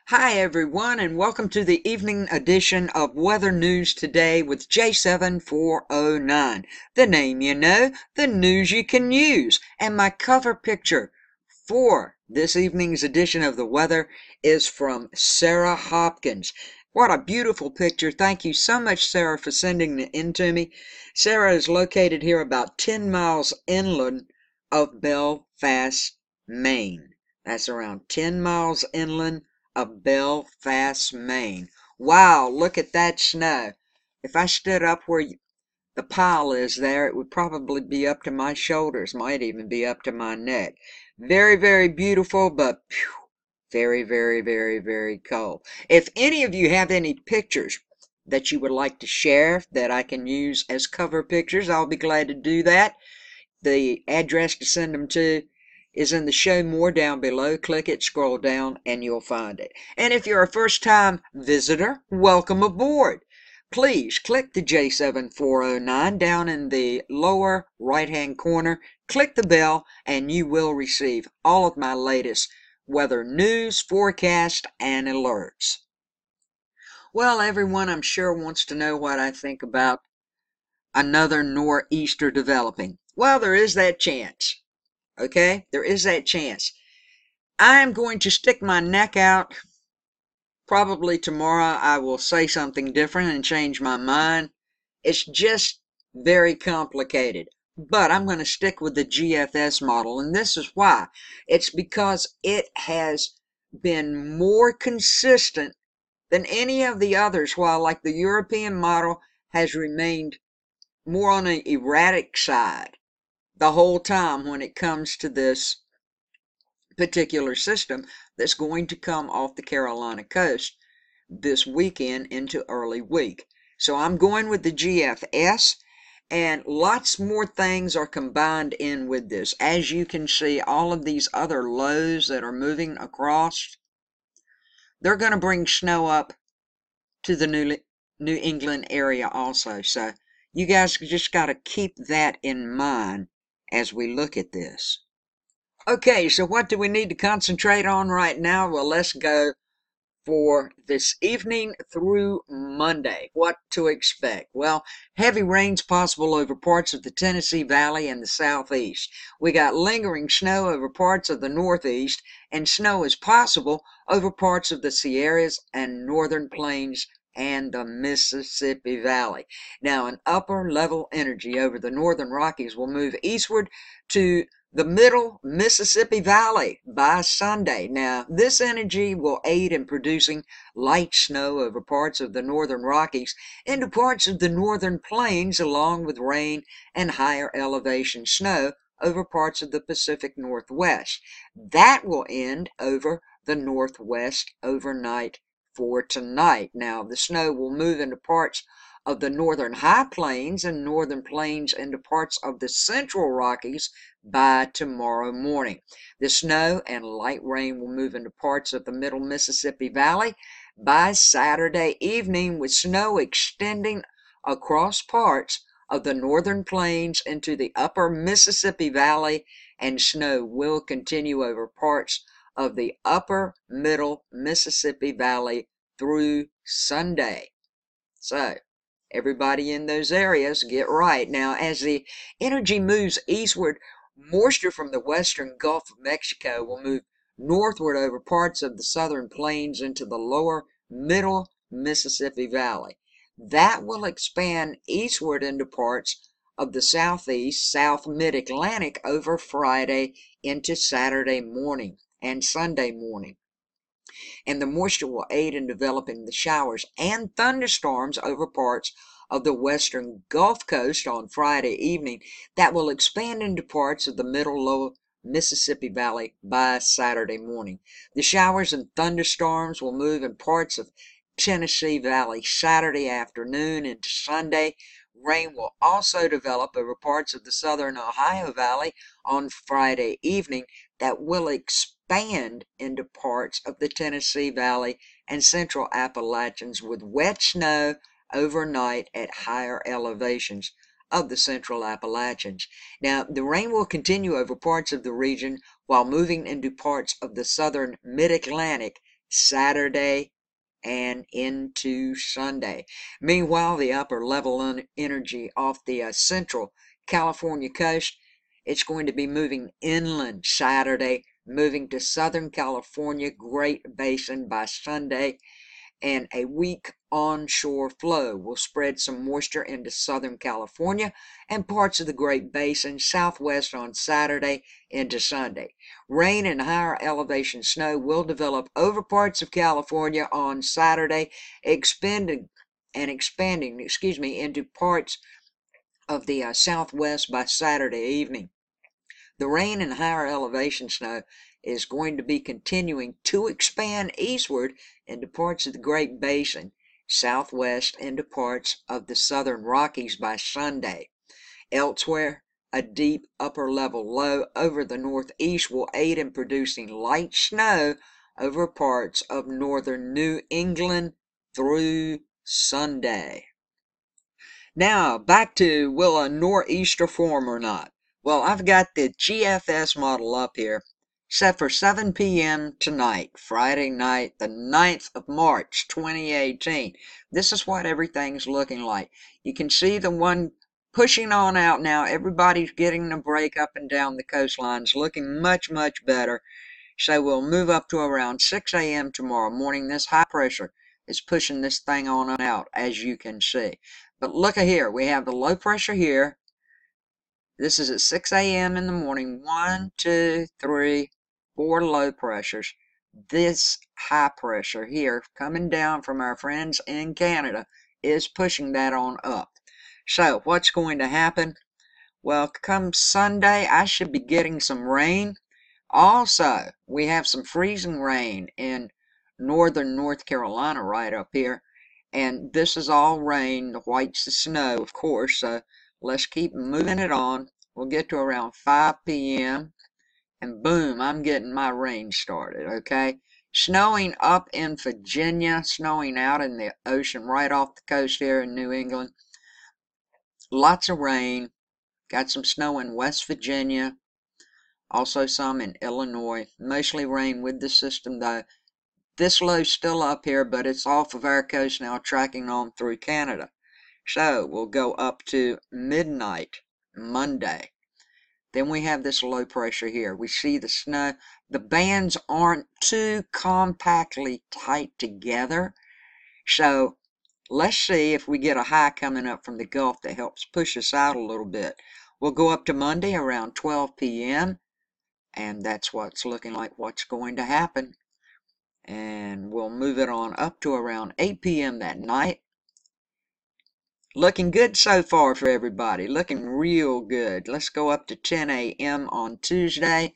Hi, everyone, and welcome to the evening edition of Weather News Today with J7409. The name you know, the news you can use. And my cover picture for this evening's edition of the weather is from Sarah Hopkins. What a beautiful picture. Thank you so much, Sarah, for sending it in to me. Sarah is located here about 10 miles inland of Belfast, Maine. That's around 10 miles inland of Belfast, Maine. Wow, look at that snow. If I stood up where the pile is there, it would probably be up to my shoulders, might even be up to my neck. Very, very beautiful, but phew, very, very, very, very cold. If any of you have any pictures that you would like to share that I can use as cover pictures, I'll be glad to do that. The address to send them to is in the show more down below. Click it, scroll down, and you'll find it. And if you're a first-time visitor, welcome aboard. Please click the J7409 down in the lower right-hand corner. Click the bell, and you will receive all of my latest weather news, forecast, and alerts. Well, everyone, I'm sure, wants to know what I think about another nor'easter developing. Well, there is that chance. Okay? There is that chance. I'm going to stick my neck out. Probably tomorrow I will say something different and change my mind. It's just very complicated. But I'm going to stick with the GFS model, and this is why. It's because it has been more consistent than any of the others, while like the European model has remained more on the erratic side the whole time when it comes to this particular system that's going to come off the Carolina coast this weekend into early week. So I'm going with the GFS, and lots more things are combined in with this. As you can see, all of these other lows that are moving across, they're going to bring snow up to the New England area also. So you guys just got to keep that in mind as we look at this. Okay, so what do we need to concentrate on right now? Well, let's go for this evening through Monday. What to expect? Well, heavy rains possible over parts of the Tennessee Valley and the southeast. We got lingering snow over parts of the northeast, and snow is possible over parts of the Sierras and northern plains and the Mississippi Valley. Now, an upper level energy over the northern Rockies will move eastward to the middle Mississippi Valley by Sunday. Now, this energy will aid in producing light snow over parts of the northern Rockies into parts of the northern plains, along with rain and higher elevation snow over parts of the Pacific Northwest. That will end over the Northwest overnight for tonight. Now, the snow will move into parts of the northern high plains and northern plains into parts of the central Rockies by tomorrow morning. The snow and light rain will move into parts of the middle Mississippi Valley by Saturday evening, with snow extending across parts of the northern plains into the upper Mississippi Valley, and snow will continue over parts of the upper middle Mississippi Valley through Sunday. So, everybody in those areas, get right. Now, as the energy moves eastward, moisture from the western Gulf of Mexico will move northward over parts of the southern plains into the lower middle Mississippi Valley. That will expand eastward into parts of the southeast, south mid-Atlantic over Friday into Saturday morning and Sunday morning. And the moisture will aid in developing the showers and thunderstorms over parts of the western Gulf Coast on Friday evening that will expand into parts of the middle lower Mississippi Valley by Saturday morning. The showers and thunderstorms will move in parts of Tennessee Valley Saturday afternoon into Sunday. Rain will also develop over parts of the southern Ohio Valley on Friday evening that will expand into parts of the Tennessee Valley and central Appalachians, with wet snow overnight at higher elevations of the central Appalachians. Now, the rain will continue over parts of the region while moving into parts of the southern mid-Atlantic Saturday, and into Sunday. Meanwhile, the upper level energy off the central California coast, it's going to be moving inland Saturday, moving to Southern California Great Basin by Sunday, and a weak onshore flow will spread some moisture into Southern California and parts of the Great Basin southwest on Saturday into Sunday. Rain and higher elevation snow will develop over parts of California on Saturday, expanding into parts of the southwest by Saturday evening. The rain and higher elevation snow is going to be continuing to expand eastward into parts of the Great Basin, southwest into parts of the southern Rockies by Sunday. Elsewhere, a deep upper level low over the northeast will aid in producing light snow over parts of northern New England through Sunday. Now, back to will a nor'easter form or not? Well, I've got the GFS model up here, set for 7 p.m. tonight, Friday night, the 9th of March, 2018. This is what everything's looking like. You can see the one pushing on out now. Everybody's getting a break up and down the coastlines, looking much, much better. So we'll move up to around 6 a.m. tomorrow morning. This high pressure is pushing this thing on out, as you can see. But look at here, we have the low pressure here. This is at 6 a.m. in the morning. 1, 2, 3, 4 low pressures. This high pressure here, coming down from our friends in Canada, is pushing that on up. So what's going to happen? Well, come Sunday, I should be getting some rain. Also, we have some freezing rain in northern North Carolina right up here. And this is all rain. The white's the snow, of course. So let's keep moving it on. We'll get to around 5 p.m. And boom, I'm getting my rain started, okay? Snowing up in Virginia, snowing out in the ocean right off the coast here in New England. Lots of rain. Got some snow in West Virginia. Also some in Illinois. Mostly rain with the system though. This low's still up here, but it's off of our coast now, tracking on through Canada. So we'll go up to midnight Monday. Then we have this low pressure here. We see the snow. The bands aren't too compactly tight together. So let's see if we get a high coming up from the Gulf that helps push us out a little bit. We'll go up to Monday around 12 p.m. And that's what's looking like what's going to happen. And we'll move it on up to around 8 p.m. that night. Looking good so far for everybody. Looking real good. Let's go up to 10 a.m. on Tuesday.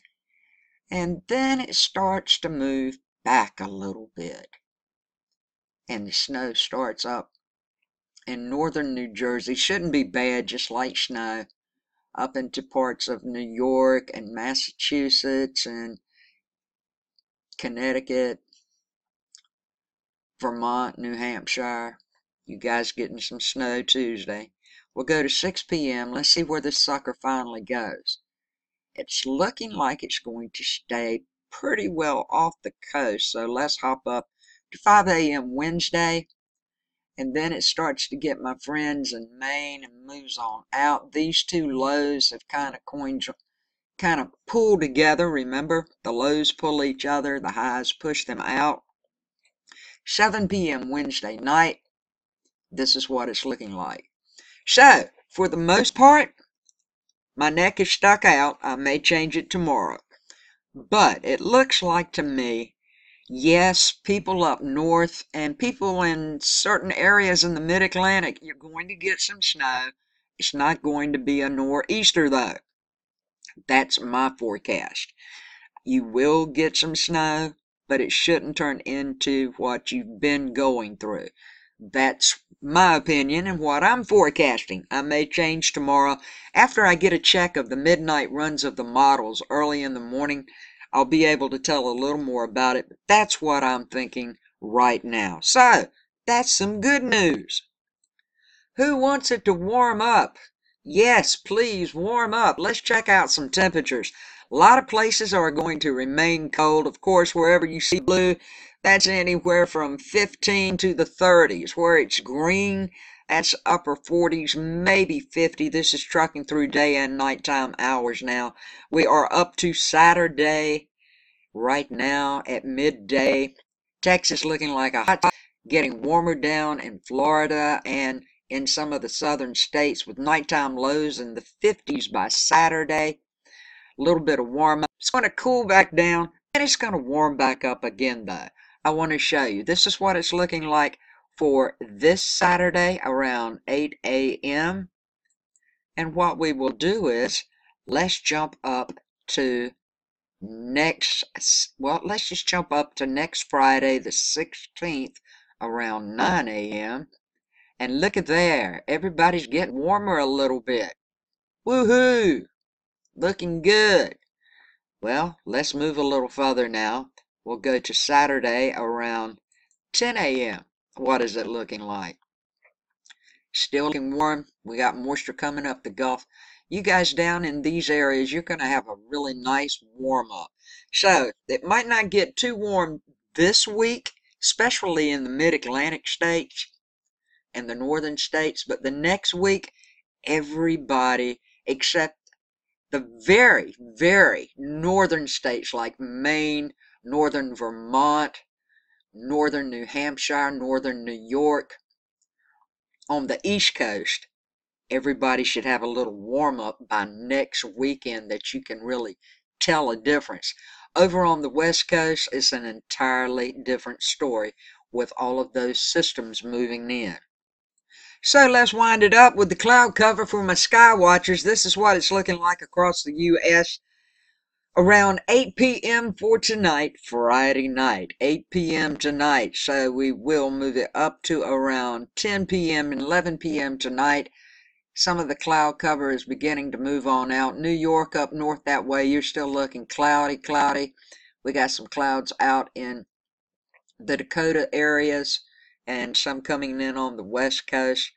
And then it starts to move back a little bit. And the snow starts up in northern New Jersey. Shouldn't be bad, just light snow. Up into parts of New York and Massachusetts and Connecticut, Vermont, New Hampshire. You guys getting some snow Tuesday. We'll go to 6 p.m. Let's see where this sucker finally goes. It's looking like it's going to stay pretty well off the coast. So let's hop up to 5 a.m. Wednesday. And then it starts to get my friends in Maine and moves on out. These two lows have kind of pulled together. Remember, the lows pull each other, the highs push them out. 7 p.m. Wednesday night, this is what it's looking like. So, for the most part, my neck is stuck out. I may change it tomorrow. But it looks like to me, yes, people up north and people in certain areas in the mid-Atlantic, you're going to get some snow. It's not going to be a nor'easter, though. That's my forecast. You will get some snow, but it shouldn't turn into what you've been going through. That's my opinion and what I'm forecasting. I may change tomorrow. After I get a check of the midnight runs of the models early in the morning, I'll be able to tell a little more about it. But that's what I'm thinking right now. So, that's some good news. Who wants it to warm up? Yes, please warm up. Let's check out some temperatures. A lot of places are going to remain cold. Of course, wherever you see blue, That's anywhere from 15 to the 30s. Where it's green, that's upper 40s, maybe 50. This is trucking through day and nighttime hours now. We are up to Saturday right now at midday. Texas looking like a hot spot, getting warmer down in Florida and in some of the southern states with nighttime lows in the 50s by Saturday. A little bit of warm up. It's going to cool back down and it's going to warm back up again though. I want to show you. This is what it's looking like for this Saturday around 8 a.m. And what we will do is let's jump up to let's just jump up to next Friday the 16th around 9 a.m. And look at there. Everybody's getting warmer a little bit. Woohoo! Looking good. Well, let's move a little further now. We'll go to Saturday around 10 a.m. What is it looking like? Still looking warm. We got moisture coming up the Gulf. You guys down in these areas, you're going to have a really nice warm up. So, it might not get too warm this week, especially in the mid-Atlantic states and the northern states, but the next week, everybody except the very, very northern states like Maine, northern Vermont, northern New Hampshire, northern New York, on the East Coast, everybody should have a little warm up by next weekend that you can really tell a difference. Over on the West Coast, it's an entirely different story with all of those systems moving in. So let's wind it up with the cloud cover for my sky watchers. This is what it's looking like across the U.S. around 8 p.m. for tonight, Friday night. 8 p.m. tonight. So we will move it up to around 10 p.m. and 11 p.m. tonight. Some of the cloud cover is beginning to move on out. New York up north that way, you're still looking cloudy. We got some clouds out in the Dakota areas and some coming in on the west coast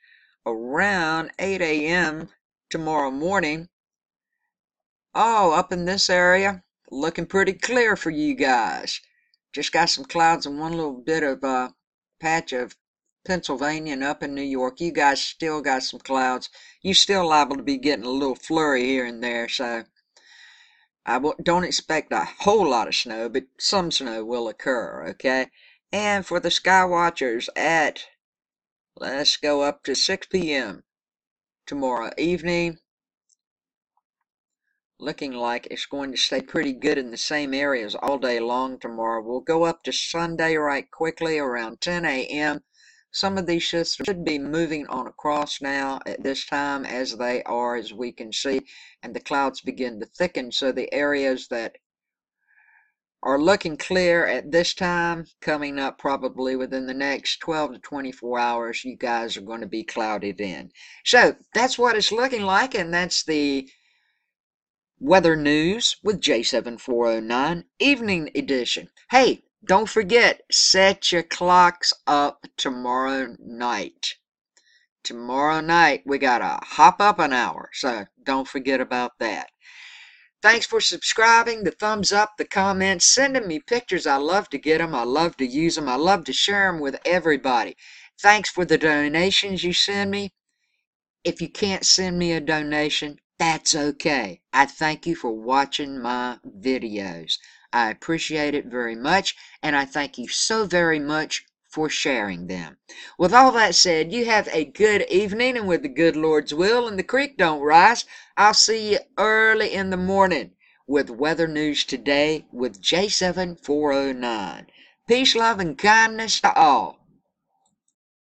around 8 a.m. tomorrow morning. Oh, up in this area, looking pretty clear for you guys. Just got some clouds and one little bit of patch of Pennsylvania and up in New York. You guys still got some clouds. You still liable to be getting a little flurry here and there, so don't expect a whole lot of snow, but some snow will occur, okay? And for the sky watchers let's go up to 6 p.m. tomorrow evening. Looking like it's going to stay pretty good in the same areas all day long tomorrow. We'll go up to Sunday right quickly around 10 a.m. Some of these systems should be moving on across now at this time as they are, as we can see, and the clouds begin to thicken. So the areas that are looking clear at this time, coming up probably within the next 12 to 24 hours, you guys are going to be clouded in. So that's what it's looking like, and that's the weather news with J7409 evening edition. Hey, don't forget, set your clocks up tomorrow night. Tomorrow night, we got to hop up an hour, so don't forget about that. Thanks for subscribing, the thumbs up, the comments, sending me pictures. I love to get them. I love to use them. I love to share them with everybody. Thanks for the donations you send me. If you can't send me a donation, that's okay. I thank you for watching my videos. I appreciate it very much, and I thank you so very much for sharing them. With all that said, you have a good evening, and with the good Lord's will and the creek don't rise, I'll see you early in the morning with Weather News Today with J7409. Peace, love, and kindness to all.